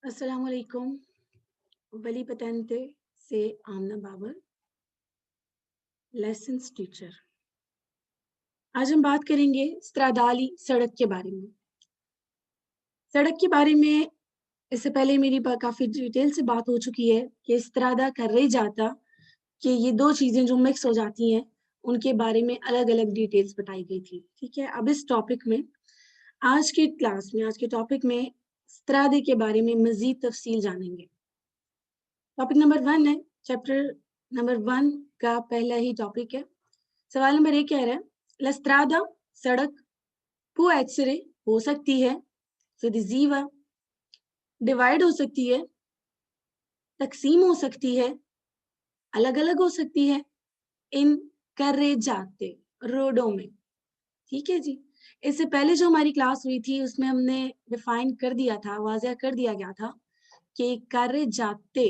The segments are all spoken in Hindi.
अस्सलाम वालेकुम। वली पतंते से आमना बाबर, लेसन्स टीचर। आज हम बात करेंगे स्त्रादाली सड़क के बारे में। सड़क के बारे में इससे पहले मेरी काफी डिटेल से बात हो चुकी है कि स्त्रादा carreggiata कि ये दो चीजें जो मिक्स हो जाती हैं उनके बारे में अलग-अलग डिटेल्स बताई गई थी। ठीक है, अब इस टॉपिक में आज की क्लास में आज के टॉपिक में स्त्रादे के बारे में मजीद तफसील जानेंगे। टॉपिक नंबर 1 है, चैप्टर नंबर 1 का पहला ही टॉपिक है। सवाल नंबर 1 कह रहा है, ला स्ट्रादा सड़क può essere हो सकती है, सुडिजीवा डिवाइड हो सकती है, तकसीम हो सकती है, अलग-अलग हो सकती है, इन carreggiate रोडों में। ठीक है जी। इससे पहले जो हमारी क्लास हुई थी उसमें हमने डिफाइन कर दिया था, वाज़ह कर दिया गया था कि carreggiata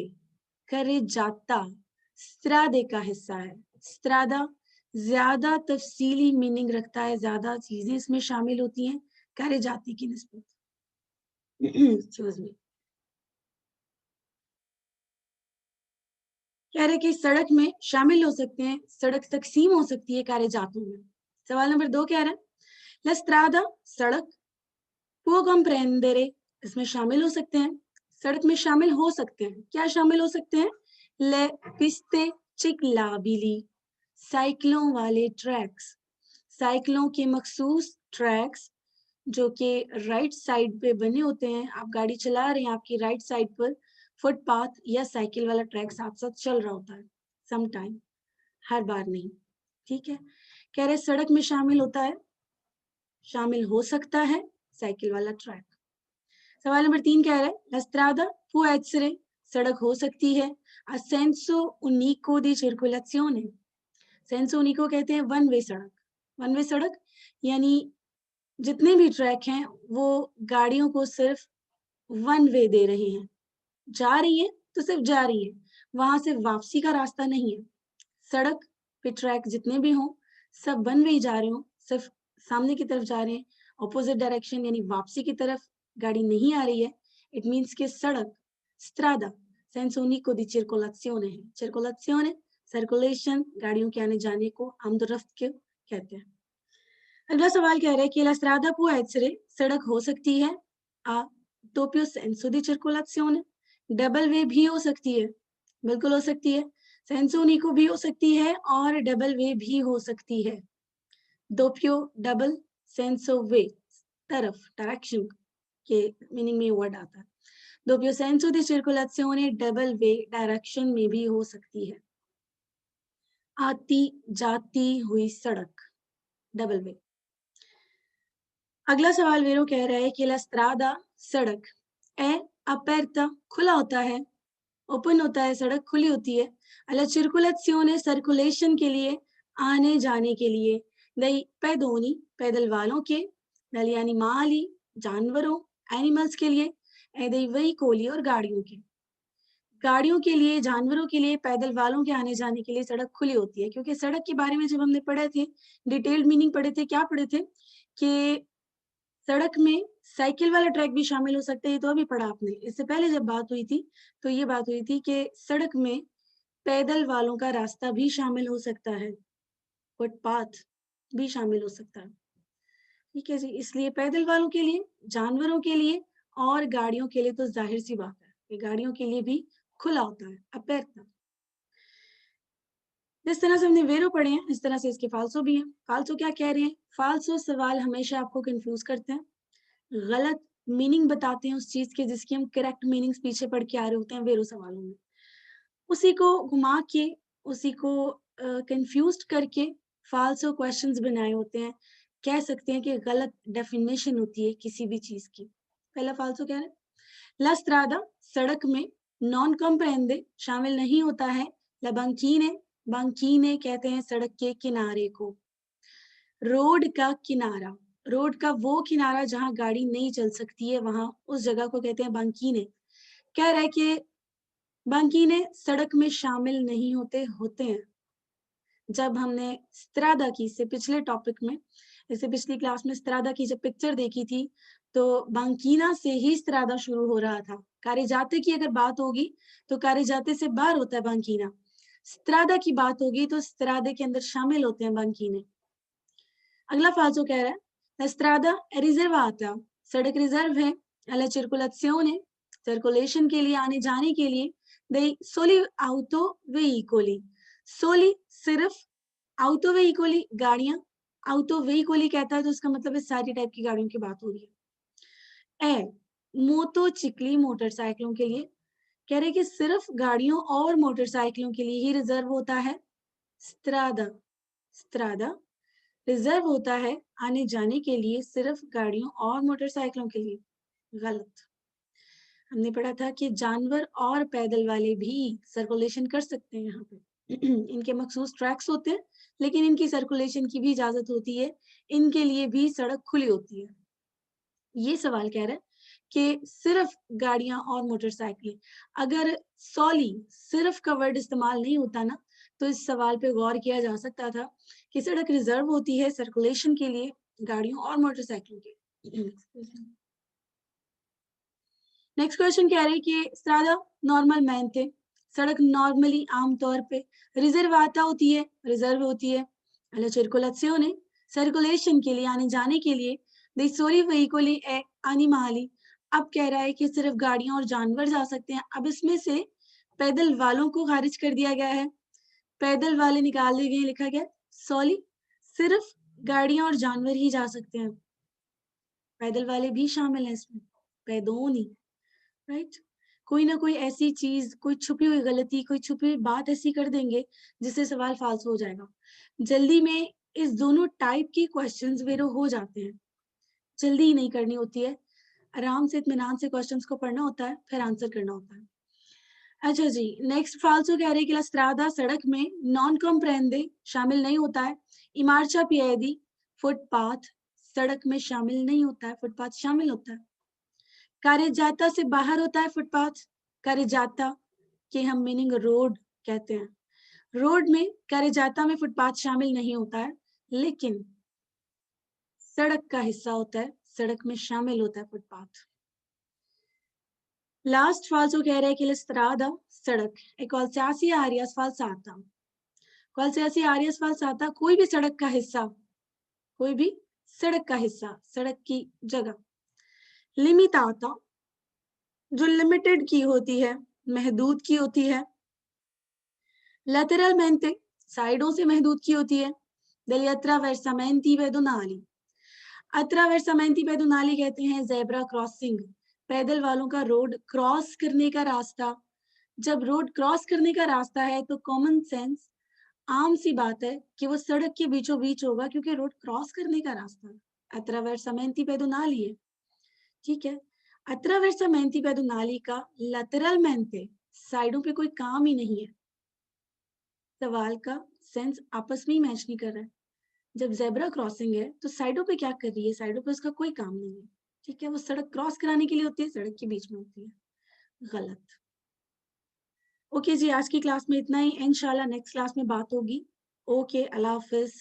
स्त्रादे का हिस्सा है। स्त्रादा ज्यादा तफसीली मीनिंग रखता है, ज्यादा चीजें इसमें शामिल होती हैं carreggiati की निस्बत। Excuse me. कह रहे कि सड़क में शामिल हो सकते हैं, सड़क तकसीम हो सकती है carreggiato में। सवाल नंबर 2 कह रहा है, la strada सड़क può comprendere इसमें शामिल हो सकते हैं, सड़क में शामिल हो सकते हैं। क्या शामिल हो सकते हैं? le piste ciclabili साइकिलों वाले ट्रैक्स, साइकिलों के मखसूस ट्रैक्स जो कि राइट साइड पे बने होते हैं। आप गाड़ी चला रहे हैं, आपकी राइट साइड पर फुटपाथ या साइकिल वाला ट्रैक साथ साथ चल रहा होता है, सम टाइम, हर बार नहीं। ठीक है, कह रहे सड़क में शामिल होता है, शामिल हो सकता है साइकिल वाला ट्रैक। सवाल नंबर 3 कह रहा है, la strada può essere सड़क हो सकती है a senso unico di circolazione। सेंसो unico कहते हैं वन वे सड़क। वन वे सड़क यानी जितने भी ट्रैक हैं वो गाड़ियों को सिर्फ वन वे दे रहे हैं, जा रही है तो सिर्फ जा रही है, वहां से वापसी का रास्ता नहीं है। सड़क पे ट्रैक जितने भी हों सब वन वे ही जा रहे हों, सिर्फ सामने की तरफ जा रहे हैं, ऑपोजिट डायरेक्शन यानी वापसी की तरफ गाड़ी नहीं आ रही है। इट मीन्स कि सड़क स्ट्रादा सेंस unico di circolazione है। circolazione सर्कुलेशन, गाड़ियों के आने जाने को आमदोरफ्त के कहते हैं। अगला सवाल कह रहा है कि la strada può essere सड़क हो सकती है a doppio senso di circolazione double way भी हो सकती है, बिल्कुल हो सकती है। सेंसो unico भी हो सकती है और डबल वे भी हो सकती है। doppio डबल, senso वे तरफ, डायरेक्शन के मीनिंग में वर्ड आता है। doppio senso di circolazione double वे डायरेक्शन में भी हो सकती है। आती जाती हुई सड़क, डबल वे। अगला सवाल वेरो कह रहा है कि la strada सड़क è aperta खुला होता है, ओपन होता है, सड़क खुली होती है। alla circolazione सर्कुलेशन के लिए, आने जाने के लिए, dei pedoni पैदल वालों के, dagli animali जानवरों एनिमल्स के लिए, e dei veicoli और गाड़ियों के। गाड़ियों के लिए, जानवरों के लिए, पैदल वालों के आने जाने के लिए सड़क खुली होती है। क्योंकि सड़क के बारे में जब हमने पढ़े थे, डिटेल्ड मीनिंग पढ़े थे, क्या पढ़े थे कि सड़क में साइकिल वाला ट्रैक भी शामिल हो सकता है, ये तो अभी पढ़ा आपने। इससे पहले जब बात हुई थी तो ये बात हुई थी कि सड़क में पैदल वालों का रास्ता भी शामिल हो सकता है, फुटपाथ भी शामिल हो सकता है। ठीक है जी, इसलिए पैदल वालों के लिए, जानवरों के लिए और गाड़ियों के लिए तो जाहिर सी बात है कि गाड़ियों के लिए भी खुला होता है, अपेरता। जिस तरह से हमने वेरो पढ़े हैं इस तरह से इसके फाल्सो भी हैं। फाल्सो क्या कह रहे हैं? फाल्सो सवाल हमेशा आपको कंफ्यूज करते हैं, गलत मीनिंग बताते हैं उस चीज के जिसकी हम करेक्ट मीनिंग्स पीछे पढ़ के आ रहे होते हैं वेरो सवालों में। उसी को घुमा के, उसी को कंफ्यूज करके फाल्सो क्वेश्चंस बनाए होते हैं। कह सकते हैं कि गलत डेफिनेशन होती है किसी भी चीज की। पहला फाल्सो क्या है? ला स्ट्रादा सड़क में, नॉन कॉम्प्रेहेंदे शामिल नहीं होता है, ला बांकीने बांकीने कहते हैं सड़क के किनारे को। रोड का किनारा, रोड का वो किनारा जहां गाड़ी नहीं चल सकती है, वहां उस जगह को कहते हैं बांकीने। कह रहा है कि बांकीने सड़क में शामिल नहीं होते, होते हैं। जब हमने स्त्रादा की, इससे पिछले टॉपिक में जैसे पिछली क्लास में स्त्रादा की जब पिक्चर देखी थी तो बांकीना से ही स्त्रादा शुरू हो रहा था। कार्यजाते की अगर बात होगी तो कार्यजाते से बाहर होता है बांकीना। स्त्रादा की बात होगी तो स्त्रादे के अंदर शामिल होते हैं बांकीने। अगला फाल्सो कह रहा है La strada è riservata, सड़क रिजर्व है, alla circolazione, सर्कुलेशन के लिए, आने जाने के लिए, dei soli autoveicoli, soli सिर्फ, autoveicoli गाड़ियां, autoveicoli कहता है तो इसका मतलब है सारी टाइप की गाड़ियों की बात हो रही है। मोटोचिकली मोटरसाइकिलों के लिए, कह रहे कि सिर्फ गाड़ियों और मोटरसाइकिलों के लिए ही रिजर्व होता है स्त्रादा, स्त्रादा रिजर्व होता है आने जाने के लिए सिर्फ गाड़ियों और मोटरसाइकिलों के लिए। गलत। हमने पढ़ा था कि जानवर और पैदल वाले भी सर्कुलेशन कर सकते हैं यहाँ पे। इनके मखसूस ट्रैक्स होते हैं लेकिन इनकी सर्कुलेशन की भी इजाजत होती है, इनके लिए भी सड़क खुली होती है। ये सवाल कह रहा है कि सिर्फ गाड़ियां और मोटरसाइकिलें, अगर सॉली सिर्फ का वर्ड इस्तेमाल नहीं होता ना तो इस सवाल पे गौर किया जा सकता था कि सड़क रिजर्व होती है सर्कुलेशन के लिए गाड़ियों और मोटरसाइकिलों के। नेक्स्ट क्वेश्चन कह रहे हैं कि स्ट्रादा नॉर्मल मैन थे, सड़क नॉर्मली आमतौर पे रिजर्वाता होती है, रिजर्व होती है, alla circolazione, सर्कुलेशन के लिए, आने जाने के लिए, dei soli veicoli e animali, अब कह रहा है कि सिर्फ गाड़ियां और जानवर जा सकते हैं। अब इसमें से पैदल वालों को खारिज कर दिया गया है, पैदल वाले निकाल दिए गए, लिखा गया सॉली सिर्फ गाड़ियां और जानवर ही जा सकते हैं, पैदल वाले भी शामिल हैं इसमें, पैदोनी, राइट। कोई ना कोई ऐसी चीज, कोई छुपी हुई गलती, कोई छुपी हुई बात ऐसी कर देंगे जिससे सवाल फाल्स हो जाएगा। जल्दी में इस दोनों टाइप के क्वेश्चंस वेरो हो जाते हैं, जल्दी ही नहीं करनी होती है, आराम से इत्मीनान से क्वेश्चंस को पढ़ना होता है फिर आंसर करना होता है। अच्छा जी, नेक्स्ट फाल्सो कह रहे हैं कि ला स्ट्रादा सड़क में नॉन कॉम्प्रेंदे शामिल नहीं होता है, इमार्चा पिएदी फुटपाथ सड़क में शामिल नहीं होता है, फुटपाथ शामिल होता है। कार्यजाता से बाहर होता है फुटपाथ, कार्यजाता के हम मीनिंग रोड कहते हैं, रोड में कार्यजाता में फुटपाथ शामिल नहीं होता है लेकिन सड़क का हिस्सा होता है, सड़क में शामिल होता है फुटपाथ। लास्ट फाल्सो कह रहे हैं कि स्ट्रादा सड़क e qualsiasi area asfaltata, qualsiasi area asfaltata कोई भी सड़क का हिस्सा, कोई भी सड़क का हिस्सा, सड़क की जगह, लिमिटाता जो लिमिटेड की होती है, महदूद की होती है, lateralmente साइडों से महदूद की होती है, degli attraversamenti pedonali, attraversamenti pedonali कहते हैं जेब्रा क्रॉसिंग, पैदल वालों का रोड क्रॉस करने का रास्ता। जब रोड क्रॉस करने का रास्ता है तो कॉमन सेंस, आम सी बात है कि वो सड़क के बीचों बीच होगा क्योंकि रोड क्रॉस करने का रास्ता है, attraversamenti pedonali है, ठीक है। attraversamenti pedonali का lateralmente साइडों पे कोई काम ही नहीं है, सवाल का सेंस आपस में ही मैच नहीं कर रहा है। जब जेब्रा क्रॉसिंग है तो साइडों पे क्या कर रही है, साइडों पे उसका कोई काम नहीं है, ठीक है, वो सड़क क्रॉस कराने के लिए होती है, सड़क के बीच में होती है। गलत। ओके जी, आज की क्लास में इतना ही, इंशाल्लाह नेक्स्ट क्लास में बात होगी। ओके, अल्लाह हाफिज।